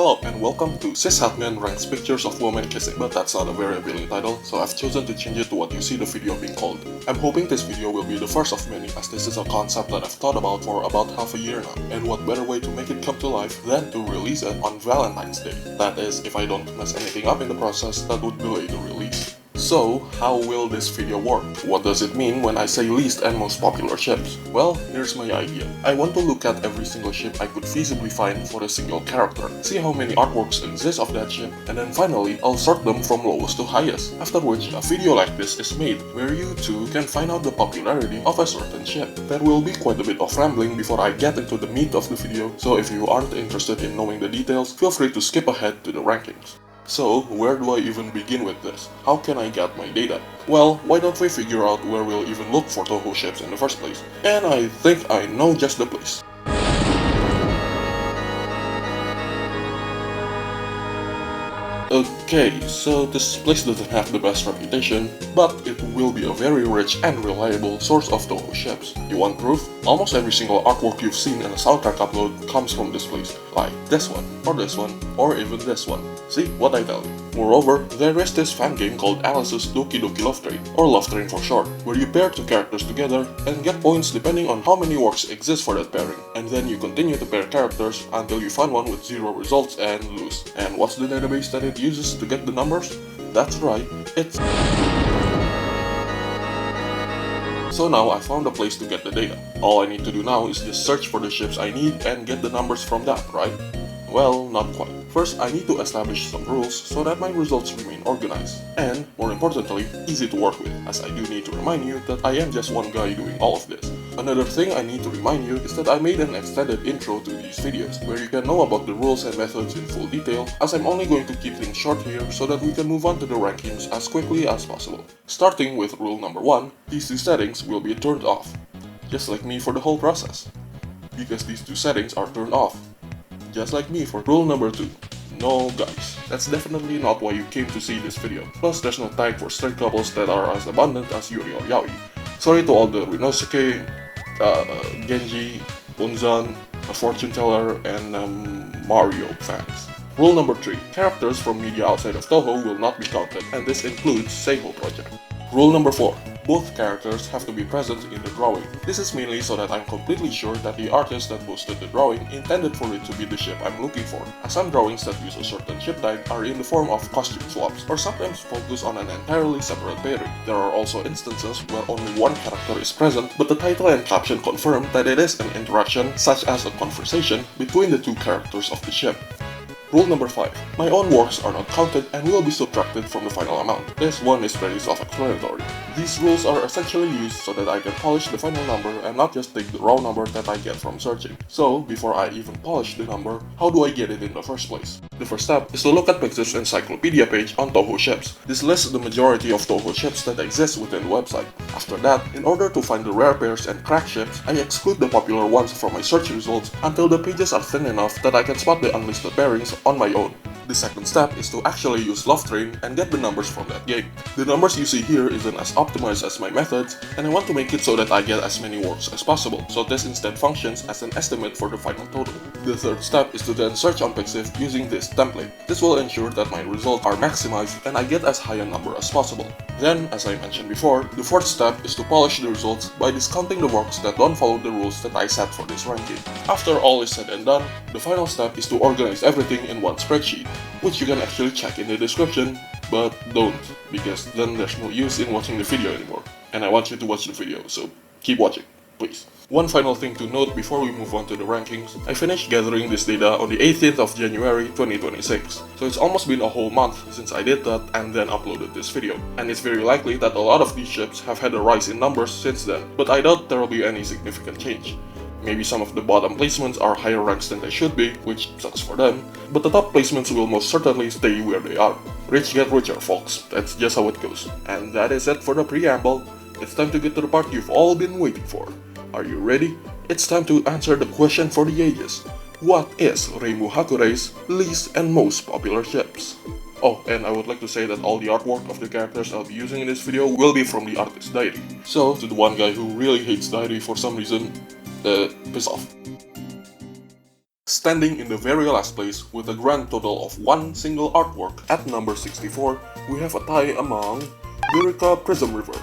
Hello and welcome to Cis Hatman ranks pictures of women kissing, but that's not a very appealing title, so I've chosen to change it to what you see the video being called. I'm hoping this video will be the first of many, as this is a concept that I've thought about for about half a year now, and what better way to make it come to life than to release it on Valentine's Day. That is, if I don't mess anything up in the process that would delay the release. So, how will this video work? What does it mean when I say least and most popular ships? Well, here's my idea. I want to look at every single ship I could feasibly find for a single character, see how many artworks exist of that ship, and then finally, I'll sort them from lowest to highest. After which, a video like this is made, where you too can find out the popularity of a certain ship. There will be quite a bit of rambling before I get into the meat of the video, so if you aren't interested in knowing the details, feel free to skip ahead to the rankings. So, where do I even begin with this? How can I get my data? Well, why don't we figure out where we'll even look for Touhou ships in the first place? And I think I know just the place. Okay, so this place doesn't have the best reputation, but it will be a very rich and reliable source of Touhou ships. You want proof? Almost every single artwork you've seen in a soundtrack upload comes from this place, like this one, or even this one. See what I tell you. Moreover, there is this fan game called Alice's Doki Doki Love Train, or Love Train for short, where you pair two characters together and get points depending on how many works exist for that pairing, and then you continue to pair characters until you find one with 0 results and lose. And what's the database that it uses to get the numbers? That's right, it's... So now I found a place to get the data. All I need to do now is just search for the ships I need and get the numbers from that, right? Well, not quite. First, I need to establish some rules so that my results remain organized, and, more importantly, easy to work with, as I do need to remind you that I am just one guy doing all of this. Another thing I need to remind you is that I made an extended intro to these videos, where you can know about the rules and methods in full detail, as I'm only going to keep things short here so that we can move on to the rankings as quickly as possible. Starting with rule number 1, these two settings will be turned off. Just like me for the whole process. Because these two settings are turned off. Just like me for rule number 2. No guys, that's definitely not why you came to see this video. Plus there's no tag for straight couples that are as abundant as Yuri or Yaoi. Sorry to all the Rinosuke, Genji, Bunzan, a fortune teller, and Mario fans. Rule number 3. Characters from media outside of Touhou will not be counted, and this includes Seiho Project. Rule number 4. Both characters have to be present in the drawing. This is mainly so that I'm completely sure that the artist that posted the drawing intended for it to be the ship I'm looking for, as some drawings that use a certain ship type are in the form of costume swaps, or sometimes focus on an entirely separate pairing. There are also instances where only one character is present, but the title and caption confirm that it is an interaction, such as a conversation, between the two characters of the ship. Rule number 5. My own works are not counted and will be subtracted from the final amount. This one is very self-explanatory. These rules are essentially used so that I can polish the final number and not just take the raw number that I get from searching. So, before I even polish the number, how do I get it in the first place? The first step is to look at Pixip's encyclopedia page on Touhou ships. This lists the majority of Touhou ships that exist within the website. After that, in order to find the rare pairs and cracked ships, I exclude the popular ones from my search results until the pages are thin enough that I can spot the unlisted pairings on my own. The second step is to actually use Love Train and get the numbers from that game. The numbers you see here isn't as optimized as my methods, and I want to make it so that I get as many works as possible, so this instead functions as an estimate for the final total. The third step is to then search on Pixip using this template. This will ensure that my results are maximized and I get as high a number as possible. Then, as I mentioned before, the fourth step is to polish the results by discounting the works that don't follow the rules that I set for this ranking. After all is said and done, the final step is to organize everything in one spreadsheet, which you can actually check in the description, but don't, because then there's no use in watching the video anymore. And I want you to watch the video, so keep watching, please. One final thing to note before we move on to the rankings, I finished gathering this data on the 18th of January 2026, so it's almost been a whole month since I did that and then uploaded this video. And it's very likely that a lot of these ships have had a rise in numbers since then, but I doubt there will be any significant change. Maybe some of the bottom placements are higher ranks than they should be, which sucks for them, but the top placements will most certainly stay where they are. Rich get richer, folks, that's just how it goes. And that is it for the preamble. It's time to get to the part you've all been waiting for. Are you ready? It's time to answer the question for the ages. What is Reimu Hakurei's least and most popular ships? Oh, and I would like to say that all the artwork of the characters I'll be using in this video will be from the artist's diary. So, to the one guy who really hates diary for some reason, piss off. Step Standing in the very last place with a grand total of one single artwork, at number 64, we have a tie among Yurika Prism River,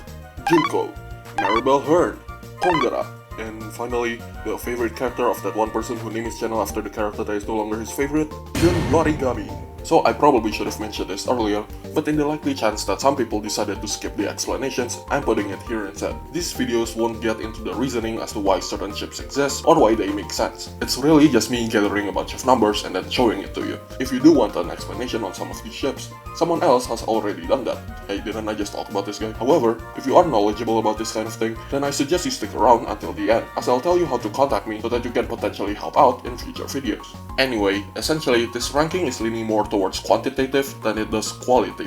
Junko, Maribel Hearn, Kongara, and finally, the favorite character of that one person who named his channel after the character that is no longer his favorite, Jun Yorigami. So I probably should have mentioned this earlier, but in the likely chance that some people decided to skip the explanations, I'm putting it here instead. These videos won't get into the reasoning as to why certain ships exist or why they make sense. It's really just me gathering a bunch of numbers and then showing it to you. If you do want an explanation on some of these ships, someone else has already done that. Hey, didn't I just talk about this guy? However, if you are knowledgeable about this kind of thing, then I suggest you stick around until the end, as I'll tell you how to contact me so that you can potentially help out in future videos. Anyway, essentially, this ranking is leaning more towards quantitative than it does qualitative.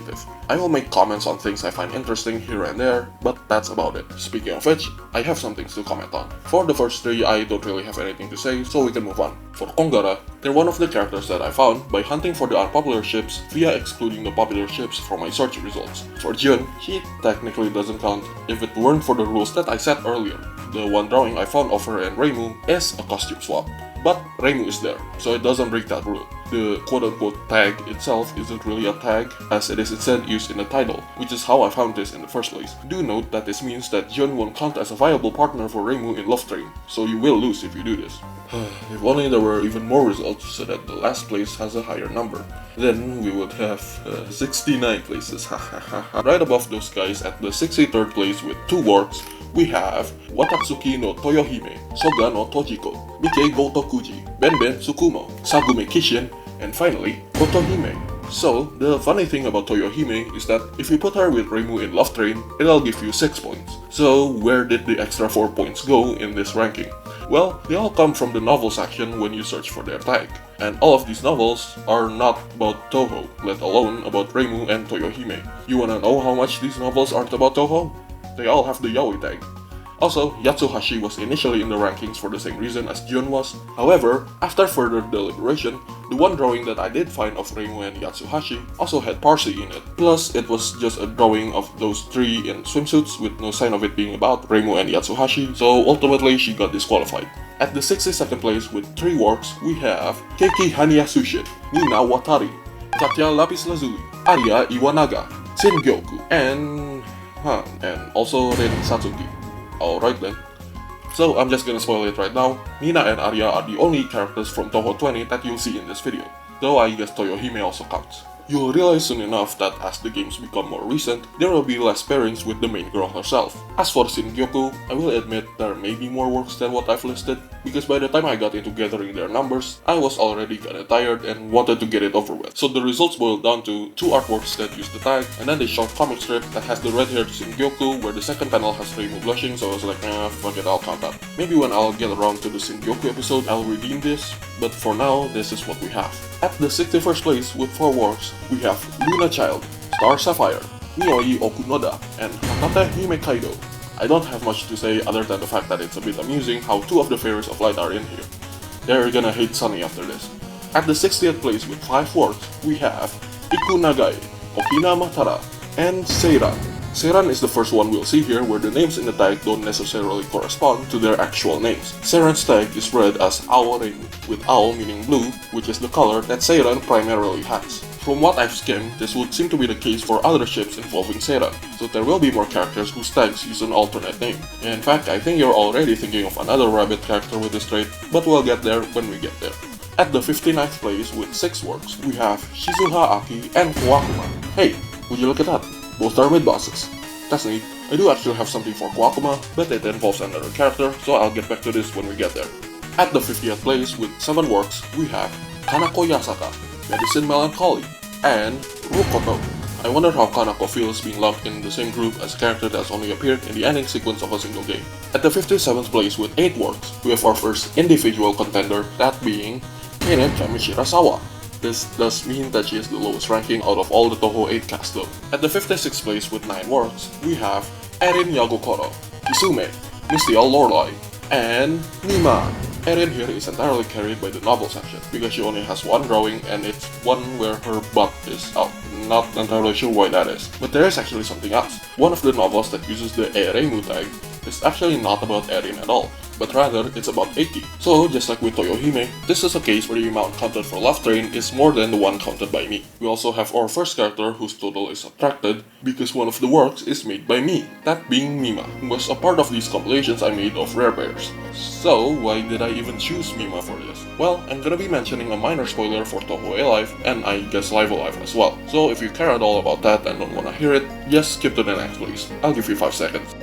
I will make comments on things I find interesting here and there, but that's about it. Speaking of which, I have some things to comment on. For the first three, I don't really have anything to say, so we can move on. For Kongara, they're one of the characters that I found by hunting for the unpopular ships via excluding the popular ships from my search results. For Jun, she technically doesn't count if it weren't for the rules that I said earlier. The one drawing I found of her and Reimu is a costume swap. But Reimu is there, so it doesn't break that rule. The quote-unquote tag itself isn't really a tag, as it is instead used in the title, which is how I found this in the first place. Do note that this means that Jun won't count as a viable partner for Reimu in Love Train, so you will lose if you do this. If only there were even more results so that the last place has a higher number. Then we would have 69 places. Right above those guys at the 63rd place with 2 works, we have Watatsuki no Toyohime, Soga no Tojiko, Mike Gotokuji, Benben Tsukumo, Sagume Kishin, and finally, Kotohime. So, the funny thing about Toyohime is that if you put her with Reimu in Love Train, it'll give you 6 points. So, where did the extra 4 points go in this ranking? Well, they all come from the novel section when you search for their tag. And all of these novels are not about Touhou, let alone about Reimu and Toyohime. You wanna know how much these novels aren't about Touhou? They all have the yaoi tag. Also, Yatsuhashi was initially in the rankings for the same reason as Jun was. However, after further deliberation, the one drawing that I did find of Reimu and Yatsuhashi also had Parsi in it. Plus, it was just a drawing of those 3 in swimsuits with no sign of it being about Reimu and Yatsuhashi, so ultimately she got disqualified. At the 62nd place with 3 works, we have Keiki Haniyasushin, Nina Watari, Katya Lapis Lazuli, Arya Iwanaga, Shingyoku, and also Rin Satsuki. Alright then. So I'm just gonna spoil it right now. Nina and Arya are the only characters from Touhou 20 that you'll see in this video, though I guess Toyohime also counts. You'll realize soon enough that as the games become more recent, there will be less pairings with the main girl herself. As for Shingyoku, I will admit there may be more works than what I've listed, because by the time I got into gathering their numbers, I was already kinda tired and wanted to get it over with. So the results boiled down to 2 artworks that use the tag, and then the short comic strip that has the red-haired Shingyoku where the second panel has Reimu blushing, so I was like, fuck it, I'll count that. Maybe when I'll get around to the Shingyoku episode, I'll redeem this, but for now, this is what we have. At the 61st place with 4 works, we have Luna Child, Star Sapphire, Nioi Okunoda, and Hakate Hime Kaido. I don't have much to say other than the fact that it's a bit amusing how 2 of the Fairies of Light are in here. They're gonna hate Sunny after this. At the 60th place with 5 works, we have Iku Nagai, Okina Matara, and Seiran. Seiran is the first one we'll see here where the names in the tag don't necessarily correspond to their actual names. Seiran's tag is read as Aoreimu, with Ao meaning blue, which is the color that Seiran primarily has. From what I've skimmed, this would seem to be the case for other ships involving Seiran, so there will be more characters whose tags use an alternate name. In fact, I think you're already thinking of another rabbit character with this trait, but we'll get there when we get there. At the 59th place with 6 works, we have Shizuha Aki and Kawakuma. Hey, would you look at that? Both are mid-bosses. That's neat. I do actually have something for Kawakuma, but it involves another character, so I'll get back to this when we get there. At the 50th place with 7 works, we have Kanako Yasaka, Medicine Melancholy, and Rukoto. I wonder how Kanako feels being lumped in the same group as a character that's only appeared in the ending sequence of a single game. At the 57th place with 8 works, we have our first individual contender, that being Kane Kamishirasawa. This does mean that she is the lowest ranking out of all the Touhou 8 cast though. At the 56th place with 9 works, we have Erin Yagokoro, Kisume, Mystial Lorelei, and Nima. Erin here is entirely carried by the novel section, because she only has 1 drawing and it's one where her butt is out. Not entirely sure why that is, but there is actually something else. One of the novels that uses the Reimu tag is actually not about Erin at all. but rather it's about 80. So just like with Toyohime, this is a case where the amount counted for Love Train is more than the one counted by me. We also have our first character whose total is subtracted because one of the works is made by me, that being Mima, who was a part of these compilations I made of rare pairs. So why did I even choose Mima for this? Well, I'm gonna be mentioning a minor spoiler for Touhou Alive and I guess Live Alive as well. So if you care at all about that and don't wanna hear it, just skip to the next please. I'll give you 5 seconds.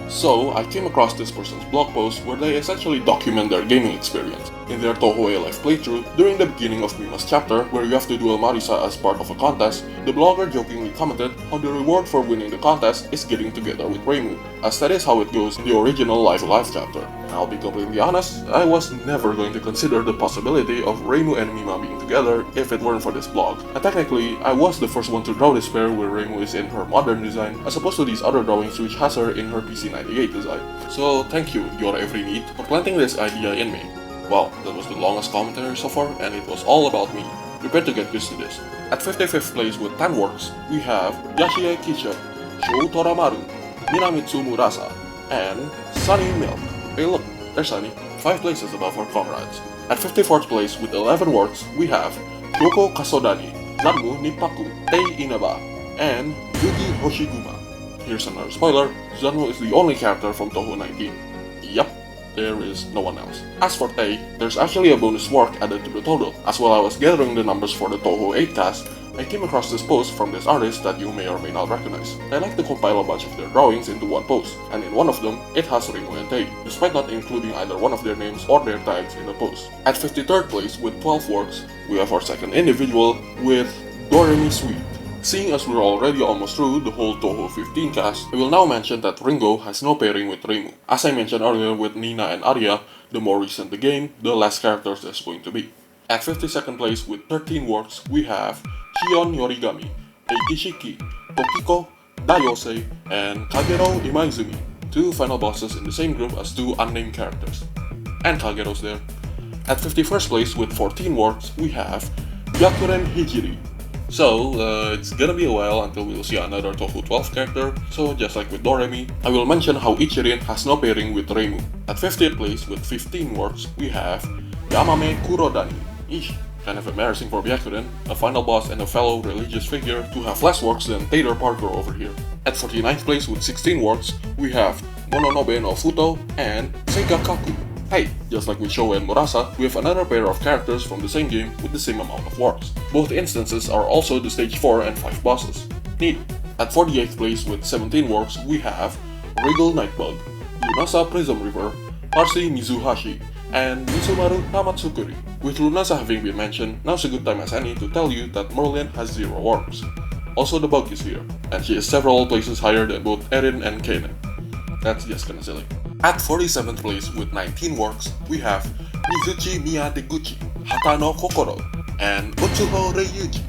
So, I came across this person's blog post where they essentially document their gaming experience. In their Touhou Life playthrough, during the beginning of Mima's chapter, where you have to duel Marisa as part of a contest, the blogger jokingly commented how the reward for winning the contest is getting together with Reimu, as that is how it goes in the original Live Alive chapter. I'll be completely honest, I was never going to consider the possibility of Reimu and Mima being together if it weren't for this blog. And technically, I was the first one to draw this pair where Reimu is in her modern design, as opposed to these other drawings which has her in her PC98 design. So thank you, Your Every Need, for planting this idea in me. Wow, that was the longest commentary so far, and it was all about me. Prepare to get used to this. At 55th place with 10 works, we have Yashie Kisha, Shou Toramaru, Minamitsu Murasa, and Sunny Milk. Hey look, there's Sunny, 5 places above our comrades. At 54th place with 11 works, we have Kyoko Kasodani, Zanmu Nippaku, Tei Inaba, and Yugi Hoshiguma. Here's another spoiler, Zanmu is the only character from Touhou 19. Yup, there is no one else. As for Tei, there's actually a bonus work added to the total. As while I was gathering the numbers for the Touhou 8 cast, I came across this post from this artist that you may or may not recognize. I like to compile a bunch of their drawings into one post, and in one of them, it has Reimu and Tei, despite not including either one of their names or their tags in the post. At 53rd place with 12 works, we have our second individual with Doremi Sweet. Seeing as we're already almost through the whole Touhou 15 cast, I will now mention that Ringo has no pairing with Reimu. As I mentioned earlier with Nina and Arya, the more recent the game, the less characters there's going to be. At 52nd place with 13 works, we have Kion Yorigami, Eikishiki, Tokiko, Dayose, and Kagero Imaizumi, 2 final bosses in the same group as 2 unnamed characters. And Kagero's there. At 51st place with 14 works, we have Byakuren Hijiri. So, it's gonna be a while until we'll see another Touhou 12 character, so just like with Doremi, I will mention how Ichirin has no pairing with Reimu. At 50th place with 15 works, we have Yamame Kurodani. Eesh, kind of embarrassing for Byakuren, a final boss and a fellow religious figure, to have less works than Taylor Parker over here. At 49th place with 16 works, we have Mononobe no Futo and Seiga Kaku. Hey, just like with Shou and Murasa, we have another pair of characters from the same game with the same amount of works. Both instances are also the stage 4 and 5 bosses. Neat. At 48th place with 17 works, we have Regal Nightbug, Lunasa Prism River, Marcy Mizuhashi, and Mitsumaru Tamatsukuri. With Lunasa having been mentioned, now's a good time as any to tell you that Merlin has 0 works. Also the bug is here, and she is several places higher than both Erin and Kanen. That's just kinda silly. At 47th place with 19 works, we have Mizuchi Miyadeguchi, Hata no Kokoro, and Utsuho Reiyuji.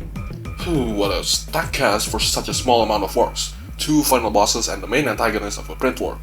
What a stacked cast for such a small amount of works. 2 final bosses and the main antagonist of a print work.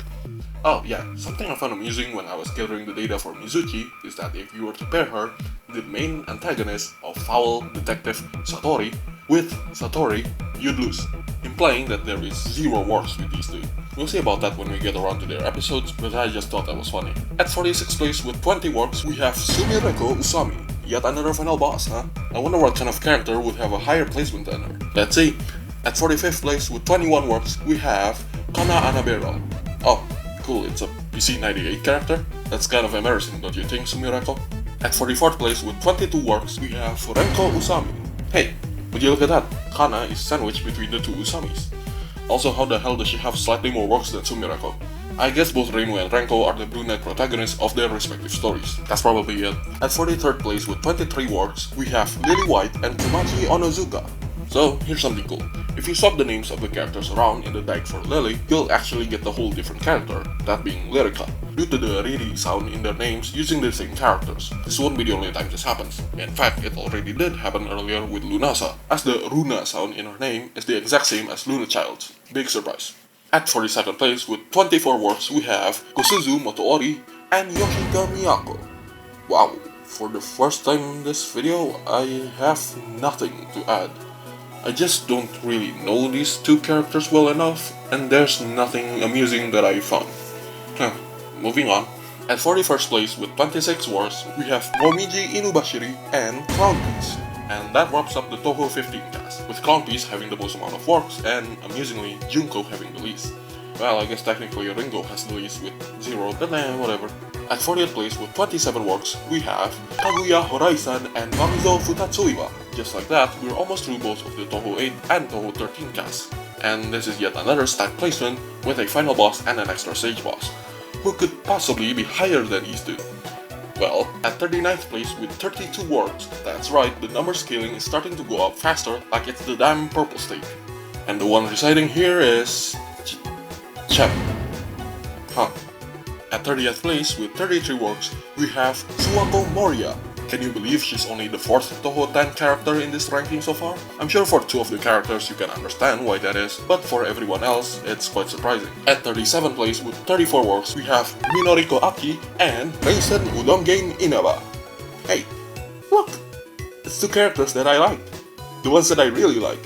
Oh yeah, something I found amusing when I was gathering the data for Mizuchi is that if you were to pair her, the main antagonist of foul detective Satori, with Satori, you'd lose, implying that there is 0 works with these 2. We'll see about that when we get around to their episodes, but I just thought that was funny. At 46th place with 20 works, we have Sumireko Usami. Yet another final boss, huh? I wonder what kind of character would have a higher placement than her. Let's see. At 45th place with 21 works, we have Kana Anabero. Oh, cool, it's a PC98 character? That's kind of embarrassing, don't you think, Sumireko? At 44th place with 22 works, we have Furenko Usami. Hey, would you look at that? Kana is sandwiched between the 2 Usamis. Also, how the hell does she have slightly more works than Sumireko? I guess both Reimu and Renko are the brunette protagonists of their respective stories. That's probably it. At 43rd place with 23 works, we have Lily White and Kumachi Onozuka. So, here's something cool. If you swap the names of the characters around in the deck for Lily, you'll actually get a whole different character, that being Lyrica, due to the Riri sound in their names using the same characters. This won't be the only time this happens. In fact, it already did happen earlier with Lunasa, as the Runa sound in her name is the exact same as Luna Child's. Big surprise. At 42nd place with 24 works, we have Kosuzu Motoori and Yoshika Miyako. Wow, for the first time in this video, I have nothing to add. I just don't really know these 2 characters well enough, and there's nothing amusing that I found. Moving on. At 41st place with 26 works, we have Momiji Inubashiri and Clown Piece. And that wraps up the Touhou 15 cast, with Clown Piece having the most amount of works and, amusingly, Junko having the least. Well, I guess technically Ringo has the least with 0, but whatever. At 40th place with 27 works, we have Kaguya Horai-san and Mamizo Futatsuiwa. Just like that, we're almost through both of the Touhou 8 and Touhou 13 casts. And this is yet another stacked placement with a final boss and an extra stage boss. Who could possibly be higher than these two? Well, at 39th place with 32 works, that's right, the number scaling is starting to go up faster like it's the damn purple state. And the one residing here is... Chem. At 30th place with 33 works, we have Suwako Moria. Can you believe she's only the 4th Touhou 10 character in this ranking so far? I'm sure for 2 of the characters you can understand why that is, but for everyone else, it's quite surprising. At 37th place with 34 works, we have Minoriko Aki and Reisen Udongen Inaba. Hey, look! It's 2 characters that I like. The ones that I really like.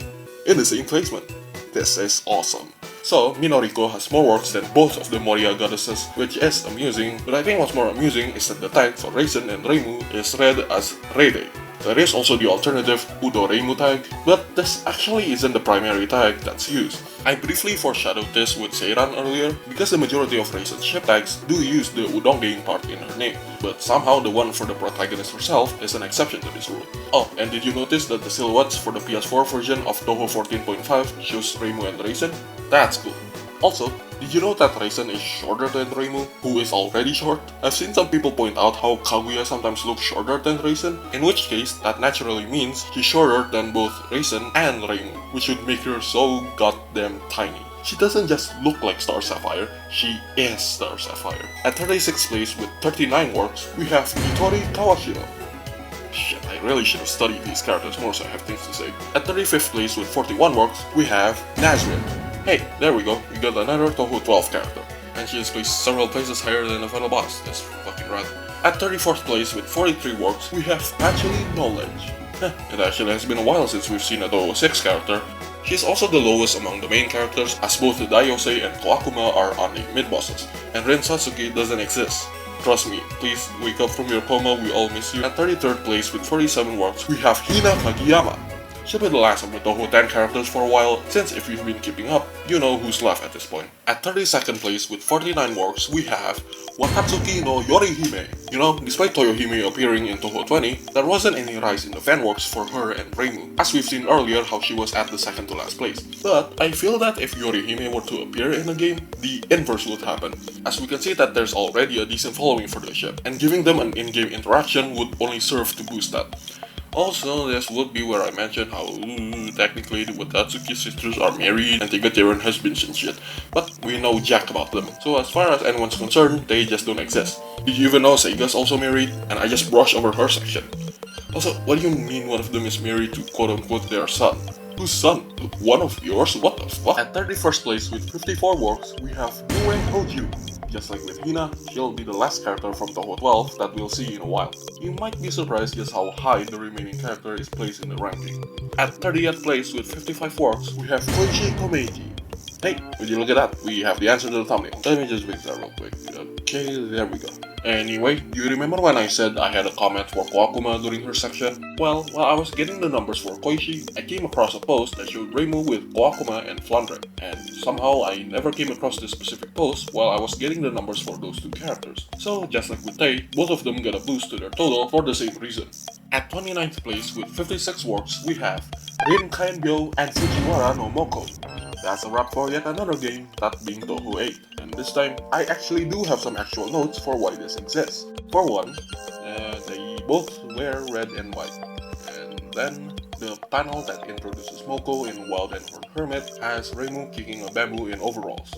In the same placement. This is awesome. So, Minoriko has more works than both of the Moria goddesses, which is amusing, but I think what's more amusing is that the tag for Reisen and Reimu is read as Reide. There is also the alternative Udo Reimu tag, but this actually isn't the primary tag that's used. I briefly foreshadowed this with Seiran earlier, because the majority of Reisen's ship tags do use the Udongein part in her name, but somehow the one for the protagonist herself is an exception to this rule. Oh, and did you notice that the silhouettes for the PS4 version of Touhou 14.5 shows Reimu and Reisen? That's cool. Also, did you know that Reisen is shorter than Reimu, who is already short? I've seen some people point out how Kaguya sometimes looks shorter than Reisen, in which case that naturally means she's shorter than both Reisen and Reimu, which would make her so goddamn tiny. She doesn't just look like Star Sapphire, she is Star Sapphire. At 36th place with 39 works, we have Hitori Kawashiro. Shit, I really should have studied these characters more so I have things to say. At 35th place with 41 works, we have Nazrin. Hey, there we go, we got another Touhou 12 character. And she is placed several places higher than the final boss, that's fucking rad. At 34th place with 43 works, we have Actually Knowledge. It actually has been a while since we've seen a Touhou 6 character. She's also the lowest among the main characters, as both the Daiyosei and Koakuma are on the mid-bosses, and Rin Satsuki doesn't exist. Trust me, please wake up from your coma, we all miss you. At 33rd place with 47 works, we have Hina Kagiyama. She'll be the last of the Touhou 10 characters for a while, since if you've been keeping up, you know who's left at this point. At 32nd place with 49 works, we have Wakatsuki no Yorihime. You know, despite Toyohime appearing in Touhou 20, there wasn't any rise in the fan works for her and Reimu, as we've seen earlier how she was at the second to last place. But I feel that if Yorihime were to appear in a game, the inverse would happen, as we can see that there's already a decent following for the ship, and giving them an in-game interaction would only serve to boost that. Also, this would be where I mentioned how technically the Watatsuki sisters are married and they got their own husbands and shit, but we know jack about them. So as far as anyone's concerned, they just don't exist. Did you even know Seiga's also married? And I just brushed over her section. Also, what do you mean one of them is married to quote-unquote their son? Whose son? One of yours? What the fuck? At 31st place with 54 works, we have Yuen Hoju. Just like with Hina, she'll be the last character from Touhou 12 that we'll see in a while. You might be surprised just how high the remaining character is placed in the ranking. At 30th place with 55 works, we have Koichi Komeiji. Hey, would you look at that? We have the answer to the thumbnail. Let me just fix that real quick. Okay, there we go. Anyway, do you remember when I said I had a comment for Koakuma during her section? Well, while I was getting the numbers for Koichi, I came across a post that showed Reimu with Koakuma and Flandre, and somehow I never came across this specific post while I was getting the numbers for those two characters. So, just like with Tei, both of them got a boost to their total for the same reason. At 29th place with 56 works, we have Rin Kainbyo and Fujiwara no Moko. That's a wrap for yet another game, that being Touhou 8, and this time, I actually do have some actual notes for why this exists. For one, they both wear red and white, and then the panel that introduces Moko in Wild and Horned Hermit has Reimu kicking a bamboo in overalls.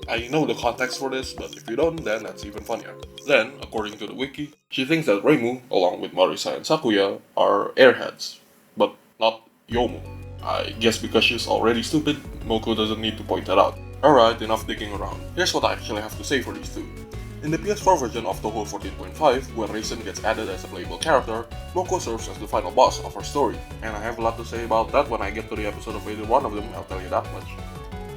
I know the context for this, but if you don't, then that's even funnier. Then, according to the wiki, she thinks that Reimu, along with Marisa and Sakuya, are airheads, but not Yomu. I guess because she's already stupid, Moko doesn't need to point that out. Alright, enough digging around. Here's what I actually have to say for these two. In the PS4 version of Touhou 14.5, when Reisen gets added as a playable character, Moko serves as the final boss of her story, and I have a lot to say about that when I get to the episode of either one of them, I'll tell you that much.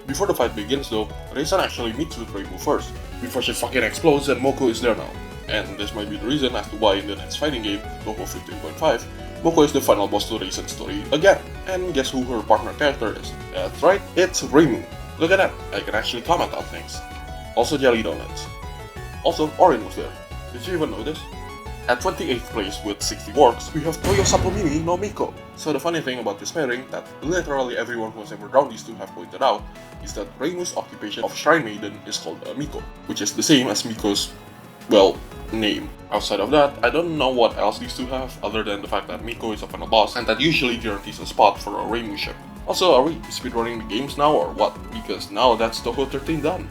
Before the fight begins though, Reisan actually meets with Reimu first, before she fucking explodes and Moko is there now. And this might be the reason as to why in the next fighting game, Touhou 15.5, Moko is the final boss to Reisan's story again. And guess who her partner character is? That's right, it's Reimu. Look at that, I can actually comment on things. Also jelly donuts. Also, Orin was there. Did you even know this? At 28th place with 60 works, we have Toyo Sapomimi no Miko. So the funny thing about this pairing, that literally everyone who has ever drawn these two have pointed out, is that Reimu's occupation of Shrine Maiden is called a Miko, which is the same as Miko's, well, name. Outside of that, I don't know what else these two have, other than the fact that Miko is a final boss, and that usually guarantees a spot for a Reimu ship. Also, are we speedrunning the games now or what? Because now that's Touhou 13 done.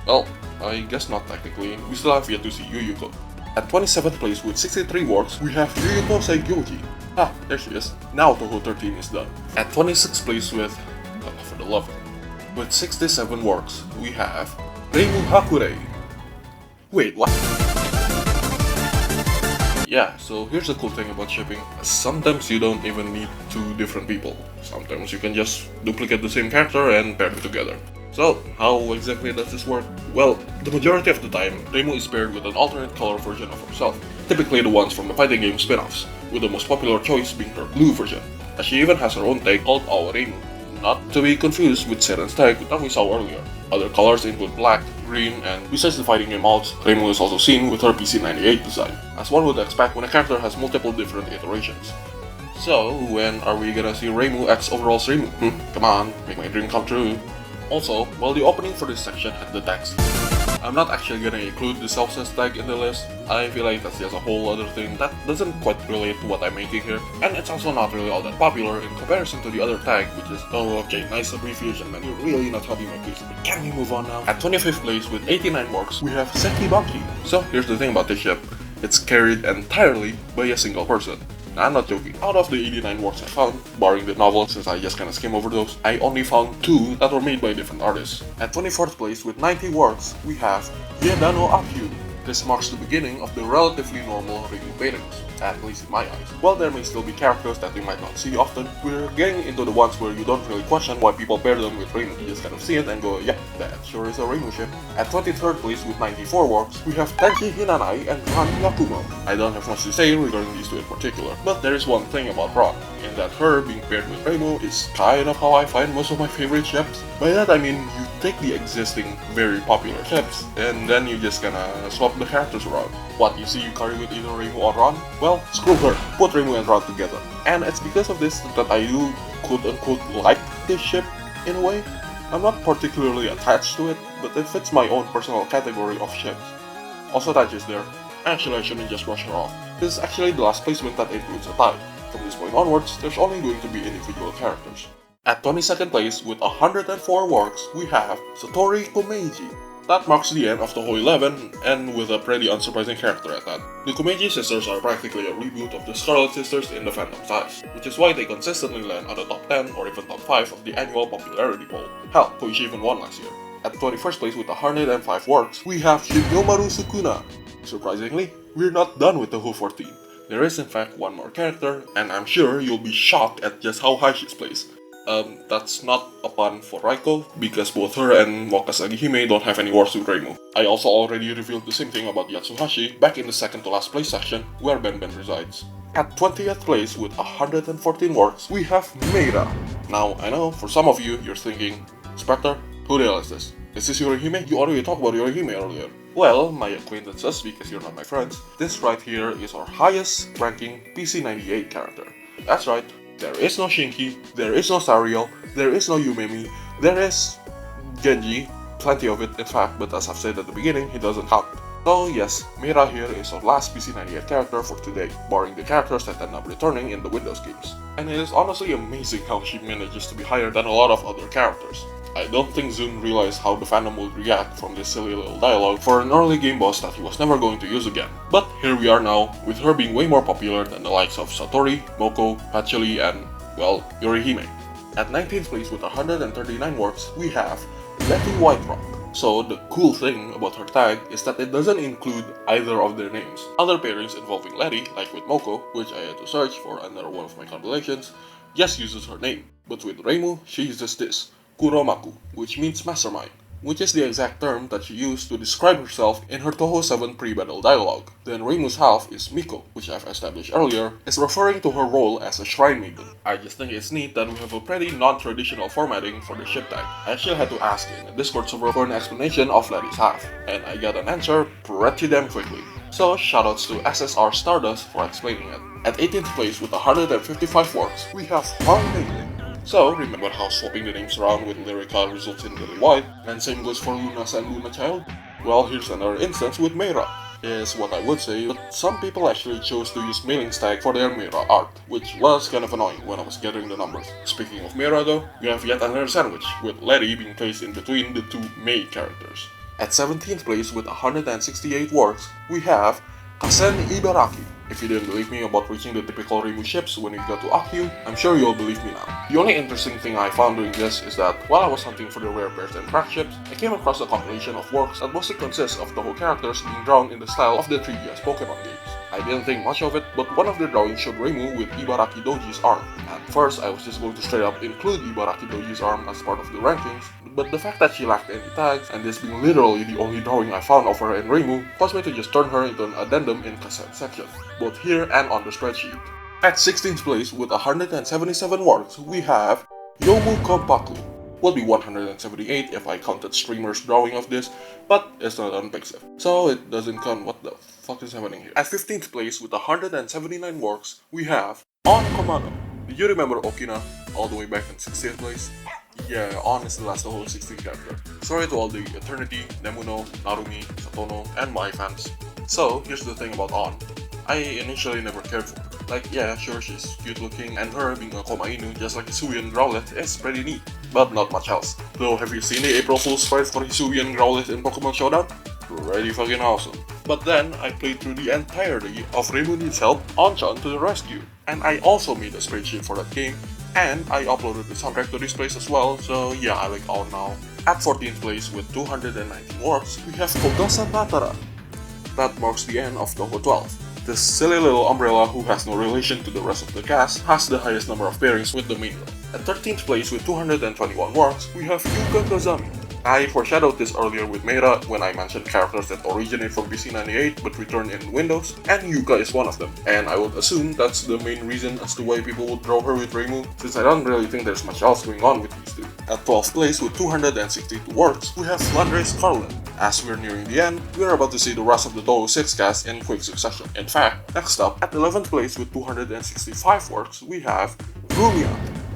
Well, I guess not technically, we still have yet to see Yuyuko. At 27th place with 63 works, we have Yuyuko Saigyoji. Ah, there she is. Now Touhou 13 is done. At 26th place with, for the love of it, with 67 works, we have Reimu Hakurei. Wait, what? Yeah, so here's the cool thing about shipping. Sometimes you don't even need two different people. Sometimes you can just duplicate the same character and pair them together. So, how exactly does this work? Well, the majority of the time, Reimu is paired with an alternate color version of herself, typically the ones from the fighting game spin-offs, with the most popular choice being her blue version, as she even has her own tag called Awa Reimu, not to be confused with Seren's tag that we saw earlier. Other colors include black, green, and besides the fighting game mods, Reimu is also seen with her PC98 design, as one would expect when a character has multiple different iterations. So, when are we gonna see Reimu X Overalls Reimu? Come on, make my dream come true. Also, while the opening for this section had the text, I'm not actually gonna include the self-says tag in the list. I feel like that's just a whole other thing that doesn't quite relate to what I'm making here, and it's also not really all that popular in comparison to the other tag, which is, oh okay, nice abbreviation man, you're really not helping my case, but can we move on now? At 25th place with 89 works, we have Seki Baki. So here's the thing about this ship, it's carried entirely by a single person. I'm not joking. Out of the 89 works I found, barring the novel since I just kinda skim over those, I only found 2 that were made by different artists. At 24th place with 90 works, we have Yedano Akyu. This marks the beginning of the relatively normal Reimu pairings, at least in my eyes. While there may still be characters that we might not see often, we're getting into the ones where you don't really question why people pair them with Reimu. You just kind of see it and go, yeah, that sure is a Reimu ship. At 23rd place with 94 works, we have Tenchi Hinanai and Ran Yakumo. I don't have much to say regarding these two in particular, but there is one thing about Ran, in that her being paired with Reimu is kind of how I find most of my favorite ships. By that I mean, you take the existing, very popular ships, and then you just kinda swap the characters around. What, you see Yukari with either Reimu or Ran? Well, screw her, put Reimu and Ran together. And it's because of this that I do quote-unquote like this ship, in a way. I'm not particularly attached to it, but it fits my own personal category of ships. Also that is there. Actually I shouldn't just brush her off. This is actually the last placement that includes a tie. From this point onwards, there's only going to be individual characters. At 22nd place with 104 works, we have Satori Komeiji. That marks the end of Touhou 11, and with a pretty unsurprising character at that. The Komeiji sisters are practically a reboot of the Scarlet Sisters in the fandom size, which is why they consistently land on the top 10 or even top 5 of the annual popularity poll. Hell, Koichi even won last year. At 21st place with 105 works, we have Shibyomaru Sukuna. Surprisingly, we're not done with Touhou 14. There is in fact one more character, and I'm sure you'll be shocked at just how high she's placed. That's not a pun for Raiko, because both her and Wakasagi Hime don't have any wars with Reimu. I also already revealed the same thing about Yatsuhashi back in the second to last place section, where Ben resides. At 20th place with 114 works, we have Meira. Now, I know, for some of you, you're thinking, Spectre, who the hell is this? Is this Yorihime? You already talked about Yorihime earlier. Well, my acquaintances, because you're not my friends, this right here is our highest ranking PC98 character. That's right. There is no Shinki, there is no Sariel, there is no Yumemi, there is Genji, plenty of it in fact, but as I've said at the beginning, he doesn't count. So yes, Meira here is our last PC98 character for today, barring the characters that end up returning in the Windows games. And it is honestly amazing how she manages to be higher than a lot of other characters. I don't think Zun realized how the fandom would react from this silly little dialogue for an early game boss that he was never going to use again. But here we are now, with her being way more popular than the likes of Satori, Moko, Pacheli, and, well, Yorihime. At 19th place with 139 works, we have Letty Whiterock. So the cool thing about her tag is that it doesn't include either of their names. Other pairings involving Letty, like with Moko, which I had to search for under one of my compilations, just uses her name. But with Reimu, she uses this, Kuromaku, which means mastermind, which is the exact term that she used to describe herself in her Touhou 7 pre-battle dialogue. Then Reimu's half is Miko, which I've established earlier, is referring to her role as a shrine maiden. I just think it's neat that we have a pretty non-traditional formatting for the ship type. I actually had to ask in a Discord server for an explanation of Letty's half, and I got an answer pretty damn quickly. So shoutouts to SSR Stardust for explaining it. At 18th place with 155 works, we have Hakurei. So, remember how swapping the names around with Lyrica results in Lily White, and same goes for Luna's and Luna Child? Well, here's another instance with Meira, is what I would say, but some people actually chose to use mailing tag for their Meira art, which was kind of annoying when I was gathering the numbers. Speaking of Meira though, we have yet another sandwich, with Letty being placed in between the two Mei characters. At 17th place with 168 works, we have Kasen Ibaraki. If you didn't believe me about reaching the typical Reimu ships when we got to Akyu, I'm sure you'll believe me now. The only interesting thing I found doing this is that while I was hunting for the rare pairs and crack ships, I came across a compilation of works that mostly consists of Touhou characters being drawn in the style of the 3DS Pokemon games. I didn't think much of it, but one of the drawings showed Reimu with Ibaraki Doji's arm. At first, I was just going to straight up include Ibaraki Doji's arm as part of the rankings, but the fact that she lacked any tags, and this being literally the only drawing I found of her in Reimu, caused me to just turn her into an addendum in cassette section, both here and on the spreadsheet. At 16th place with 177 works, we have Yomu Kompaku. Would be 178 if I counted streamers' drawing of this, but it's not on Pixiv, so it doesn't count. What the fuck is happening here? At 15th place with 179 works, we have On Komano. Do you remember Okina all the way back in 60th place? Yeah, On is the last of the whole 16 character. Sorry to all the Eternity, Nemuno, Narumi, Satono, and Mai fans. So, here's the thing about On. I initially never cared for her. Like, yeah, sure, she's cute looking, and her being a Komainu just like Hisui and Growlithe is pretty neat, but not much else. Though, have you seen the April Fool's fight for Hisui and Growlithe in Pokemon Showdown? Pretty fucking awesome. But then, I played through the entirety of Reimu Needs Help, On-chan to the rescue, and I also made a spreadsheet for that game, and I uploaded the soundtrack to this place as well, so yeah, I like On now. At 14th place with 219 works, we have Kogasa Tatara. That marks the end of Touhou 12. This silly little umbrella who has no relation to the rest of the cast has the highest number of pairings with the main role. At 13th place with 221 works, we have Yuka Kazami. I foreshadowed this earlier with Meira when I mentioned characters that originate from PC98 but return in Windows, and Yuka is one of them. And I would assume that's the main reason as to why people would draw her with Reimu, since I don't really think there's much else going on with these two. At 12th place with 262 works, we have Flandre Scarlet. As we're nearing the end, we're about to see the rest of the Touhou 6 cast in quick succession. In fact, next up, at 11th place with 265 works, we have Rumia.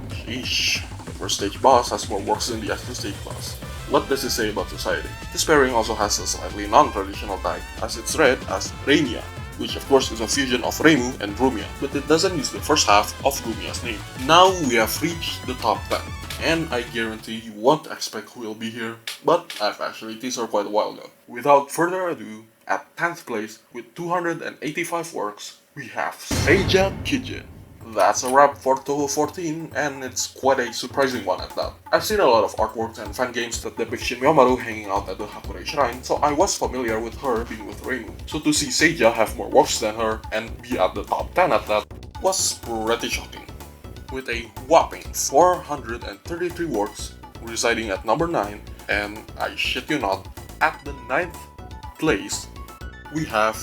Sheesh, the first stage boss has more works than the actual stage boss. What does it say about society? This pairing also has a slightly non-traditional tag, as it's read as Reinia, which of course is a fusion of Reimu and Rumia, but it doesn't use the first half of Rumia's name. Now we have reached the top 10. And I guarantee you won't expect who will be here, but I've actually teased her quite a while ago. Without further ado, at 10th place with 285 works, we have Seiya Kijin. That's a wrap for Touhou 14, and it's quite a surprising one at that. I've seen a lot of artworks and fan games that depict Shin Yomaru hanging out at the Hakurei shrine, so I was familiar with her being with Reimu. So to see Seiya have more works than her, and be at the top 10 at that, was pretty shocking. With a whopping 433 works, residing at number 9, and I shit you not, at the 9th place, we have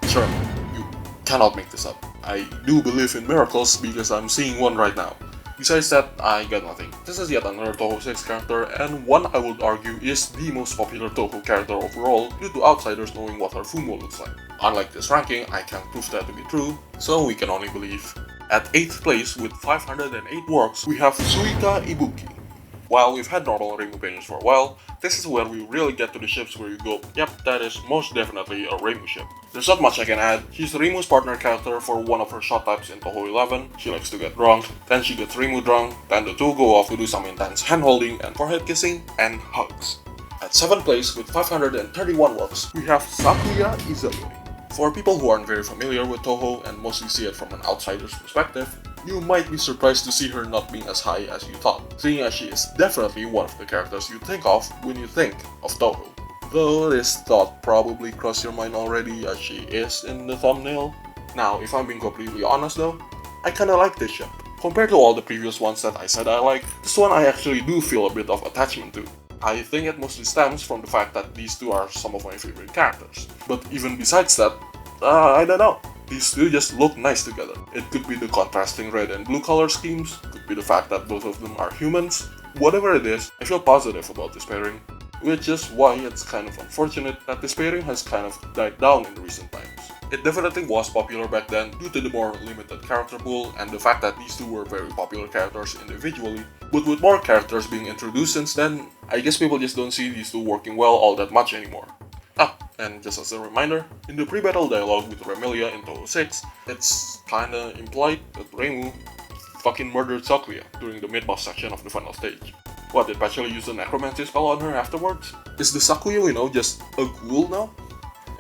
Sherman. You cannot make this up. I do believe in miracles because I'm seeing one right now. Besides that, I got nothing. This is yet another Touhou 6 character, and one I would argue is the most popular Touhou character overall due to outsiders knowing what her Fumo looks like. Unlike this ranking, I can't prove that to be true, so we can only believe. At 8th place with 508 works, we have Suika Ibuki. While we've had normal Reimu paintings for a while, this is where we really get to the ships where you go, yep, that is most definitely a Reimu ship. There's not much I can add. She's Reimu's partner character for one of her shot types in Touhou 11. She likes to get drunk, then she gets Reimu drunk, then the two go off to do some intense hand-holding and forehead kissing and hugs. At 7th place with 531 works, we have Sakuya Izayuri. For people who aren't very familiar with Touhou and mostly see it from an outsider's perspective, you might be surprised to see her not being as high as you thought, seeing as she is definitely one of the characters you think of when you think of Touhou. Though this thought probably crossed your mind already as she is in the thumbnail. Now, if I'm being completely honest though, I kinda like this ship. Compared to all the previous ones that I said I like, this one I actually do feel a bit of attachment to. I think it mostly stems from the fact that these two are some of my favorite characters. But even besides that, I don't know. These two just look nice together. It could be the contrasting red and blue color schemes, could be the fact that both of them are humans. Whatever it is, I feel positive about this pairing, which is why it's kind of unfortunate that this pairing has kind of died down in recent times. It definitely was popular back then due to the more limited character pool and the fact that these two were very popular characters individually, but with more characters being introduced since then, I guess people just don't see these two working well all that much anymore. And just as a reminder, in the pre-battle dialogue with Remelia in Touhou 6, it's kinda implied that Reimu fucking murdered Sakuya during the mid-boss section of the final stage. What, did Patchouli use a necromancy spell on her afterwards? Is the Sakuya we know just a ghoul now?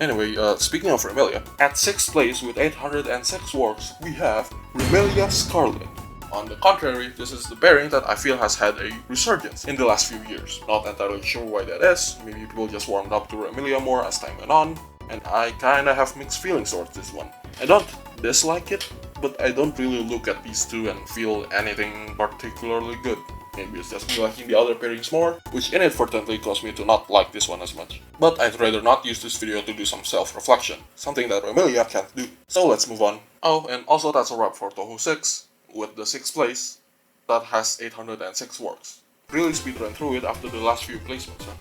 Anyway, speaking of Remelia, at 6th place with 806 works, we have Remelia Scarlet. On the contrary, this is the pairing that I feel has had a resurgence in the last few years. Not entirely sure why that is, maybe people just warmed up to Remelia more as time went on, and I kinda have mixed feelings towards this one. I don't dislike it, but I don't really look at these two and feel anything particularly good. Maybe it's just me liking the other pairings more, which inadvertently caused me to not like this one as much. But I'd rather not use this video to do some self-reflection, something that Remelia can't do. So let's move on. Oh, and also that's a wrap for Touhou 6, with the 6th place that has 806 works. Really speedrun through it after the last few placements, huh?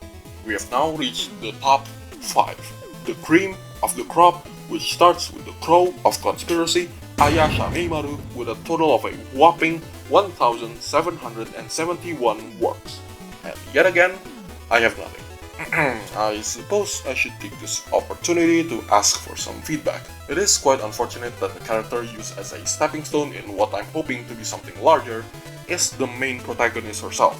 We have now reached the top 5. The cream of the crop, which starts with the Crow of Conspiracy, Aya Shameimaru, with a total of a whopping 1,771 works. And yet again, I have nothing. I suppose I should take this opportunity to ask for some feedback. It is quite unfortunate that the character used as a stepping stone in what I'm hoping to be something larger is the main protagonist herself.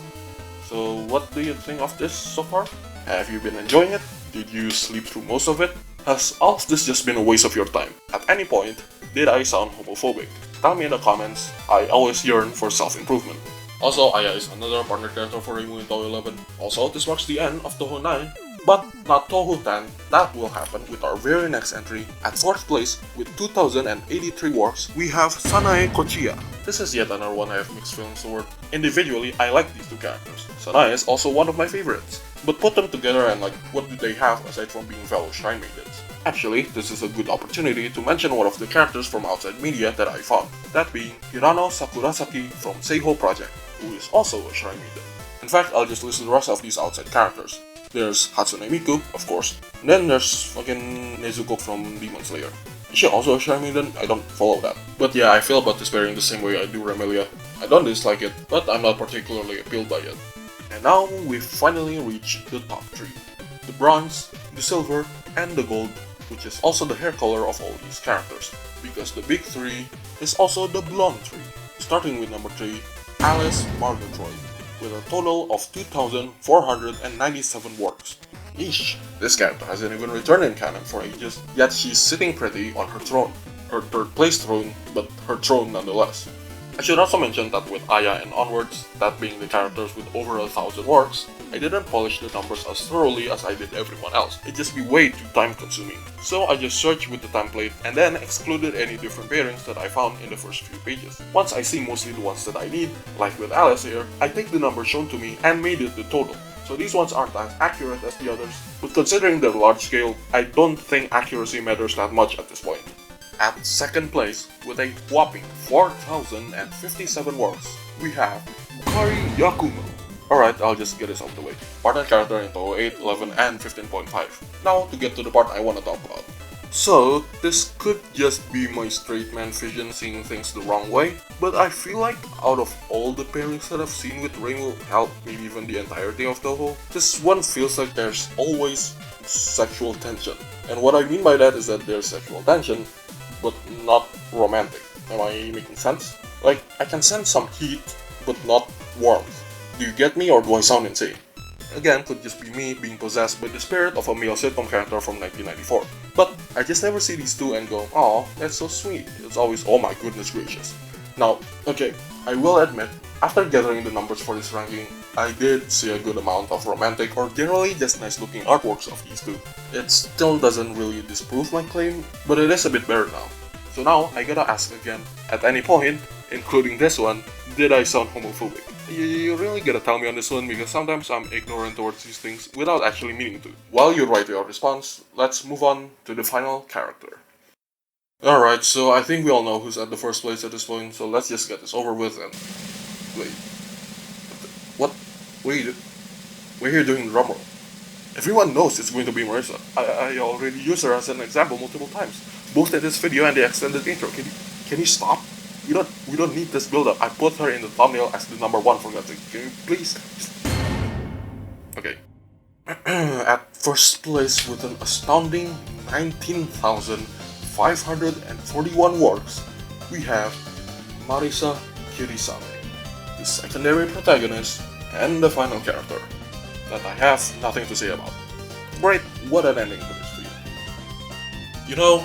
So what do you think of this so far? Have you been enjoying it? Did you sleep through most of it? Has all of this just been a waste of your time? At any point, did I sound homophobic? Tell me in the comments. I always yearn for self-improvement. Also, Aya is another partner character for Reimu in Touhou 11. Also, this marks the end of Touhou 9, but not Touhou 10. That will happen with our very next entry. At 4th place, with 2,083 works, we have Sanae Kochiya. This is yet another one I have mixed feelings toward. Individually, I like these two characters. Sanae is also one of my favorites. But put them together and like, what do they have aside from being fellow Shrine Maidens? Actually, this is a good opportunity to mention one of the characters from outside media that I found, that being Hirano Sakurasaki from Seiho Project, who is also a Shrine Maiden. In fact, I'll just list the rest of these outside characters. There's Hatsune Miku, of course, and then there's fucking Nezuko from Demon Slayer. Is she also a Shrine Maiden? I don't follow that. But yeah, I feel about this pairing the same way I do Remelia. I don't dislike it, but I'm not particularly appealed by it. And now we've finally reached the top 3. The bronze, the silver, and the gold, which is also the hair color of all these characters, because the big 3 is also the blonde 3. Starting with number 3, Alice Margatroyd, with a total of 2,497 works. Yeesh, this character hasn't even returned in canon for ages, yet she's sitting pretty on her throne. Her 3rd place throne, but her throne nonetheless. I should also mention that with Aya and onwards, that being the characters with over 1,000 works, I didn't polish the numbers as thoroughly as I did everyone else. It'd just be way too time consuming. So I just searched with the template and then excluded any different pairings that I found in the first few pages. Once I see mostly the ones that I need, like with Alice here, I take the number shown to me and made it the total. So these ones aren't as accurate as the others, but considering their large scale, I don't think accuracy matters that much at this point. At 2nd place, with a whopping 4,057 works, we have Kari Yakumo. Alright, I'll just get this out of the way. Partner character in Touhou 8, 11, and 15.5. Now to get to the part I want to talk about. So, this could just be my straight man vision seeing things the wrong way, but I feel like out of all the pairings that I've seen with Reimu, hell, maybe even the entirety of Touhou, this one feels like there's always sexual tension. And what I mean by that is that there's sexual tension, but not romantic. Am I making sense? Like, I can sense some heat, but not warmth. Do you get me, or do I sound insane? Again, could just be me being possessed by the spirit of a male sitcom character from 1994. But I just never see these two and go, "Aw, that's so sweet." It's always, "Oh my goodness gracious." Now, okay, I will admit, after gathering the numbers for this ranking, I did see a good amount of romantic or generally just nice looking artworks of these two. It still doesn't really disprove my claim, but it is a bit better now. So now, I gotta ask again, at any point, including this one. Did I sound homophobic? You really gotta tell me on this one because sometimes I'm ignorant towards these things without actually meaning to. While you write your response, let's move on to the final character. Alright, so I think we all know who's at the first place at this point, so let's just get this over with and... Wait. What? Wait. We're here doing the drum roll. Everyone knows it's going to be Marissa. I already used her as an example multiple times, both in this video and the extended intro. Can you stop? We don't need this build-up. I put her in the thumbnail as the number 1 for God's sake. Can you please? Okay. At first place with an astounding 19,541 works, we have Marisa Kirisame, the secondary protagonist and the final character that I have nothing to say about. Great, what an ending for this video. You know,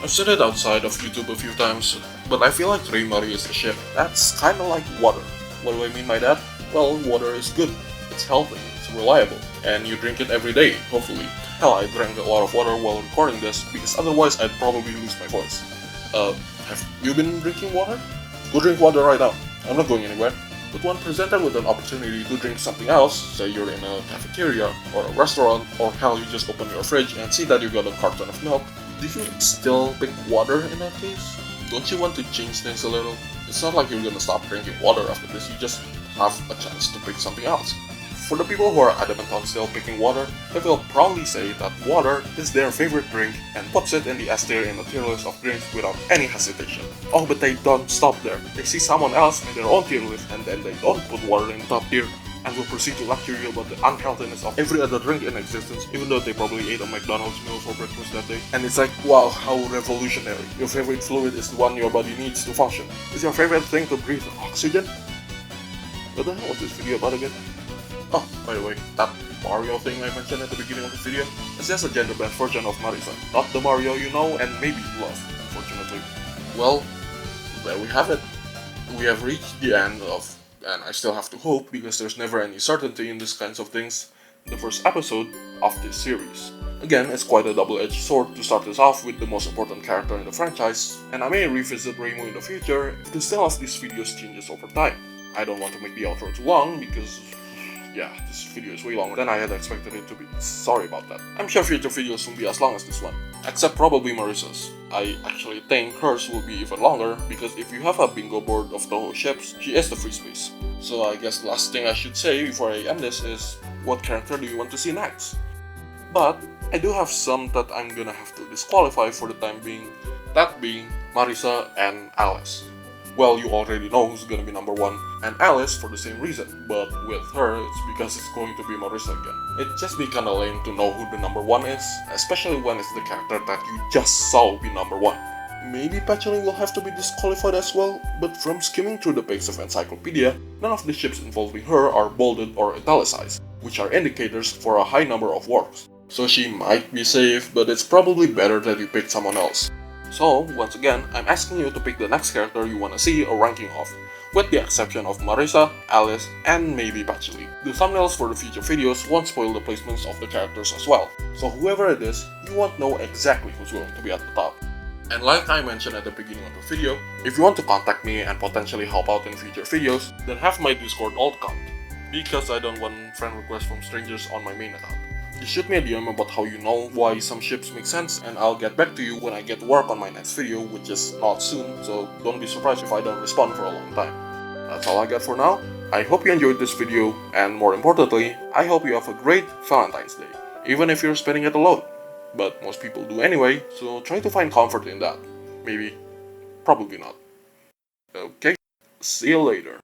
I've said it outside of YouTube a few times, but I feel like Reimu is a ship that's kinda like water. What do I mean by that? Well, water is good, it's healthy, it's reliable, and you drink it every day, hopefully. Hell, I drank a lot of water while recording this, because otherwise I'd probably lose my voice. Have you been drinking water? Go drink water right now. I'm not going anywhere. But when presented with an opportunity to drink something else, say you're in a cafeteria or a restaurant, or hell, you just open your fridge and see that you got a carton of milk, do you still pick water in that case? Don't you want to change things a little? It's not like you're gonna stop drinking water after this, you just have a chance to pick something else. For the people who are adamant on still picking water, they will proudly say that water is their favorite drink and puts it in the S tier in the tier list of drinks without any hesitation. Oh, but they don't stop there. They see someone else in their own tier list and then they don't put water in the top tier and will proceed to lecture you about the unhealthiness of every other drink in existence, even though they probably ate a McDonald's meal for breakfast that day. And it's like, wow, how revolutionary. Your favorite fluid is the one your body needs to function. Is your favorite thing to breathe oxygen? What the hell was this video about again? Oh, by the way, that Mario thing I mentioned at the beginning of the video is just a gender-bent version of Marisa, not the Mario you know and maybe love, unfortunately. Well, there we have it. We have reached the end of, and I still have to hope because there's never any certainty in these kinds of things, the first episode of this series. Again, it's quite a double-edged sword to start this off with the most important character in the franchise, and I may revisit Reimu in the future if the style of these videos changes over time. I don't want to make the outro too long because... yeah, this video is way longer than I had expected it to be. Sorry about that. I'm sure future videos won't be as long as this one. Except probably Marisa's. I actually think hers will be even longer because if you have a bingo board of Touhou ships, she is the free space. So I guess the last thing I should say before I end this is, what character do you want to see next? But I do have some that I'm gonna have to disqualify for the time being, that being Marisa and Alice. Well, you already know who's gonna be number 1, and Alice for the same reason, but with her, it's because it's going to be Marisa again. It'd just be kinda lame to know who the number 1 is, especially when it's the character that you just saw be number 1. Maybe Patchouli will have to be disqualified as well, but from skimming through the page of Encyclopedia, none of the ships involving her are bolded or italicized, which are indicators for a high number of works. So she might be safe, but it's probably better that you pick someone else. So, once again, I'm asking you to pick the next character you wanna see a ranking of, with the exception of Marisa, Alice, and maybe Patchouli. The thumbnails for the future videos won't spoil the placements of the characters as well, so whoever it is, you won't know exactly who's going to be at the top. And like I mentioned at the beginning of the video, if you want to contact me and potentially help out in future videos, then have my Discord alt account, because I don't want friend requests from strangers on my main account. Just shoot me a DM about how you know why some ships make sense, and I'll get back to you when I get to work on my next video, which is not soon, so don't be surprised if I don't respond for a long time. That's all I got for now. I hope you enjoyed this video, and more importantly, I hope you have a great Valentine's Day, even if you're spending it alone. But most people do anyway, so try to find comfort in that. Maybe, probably not. Okay, see you later.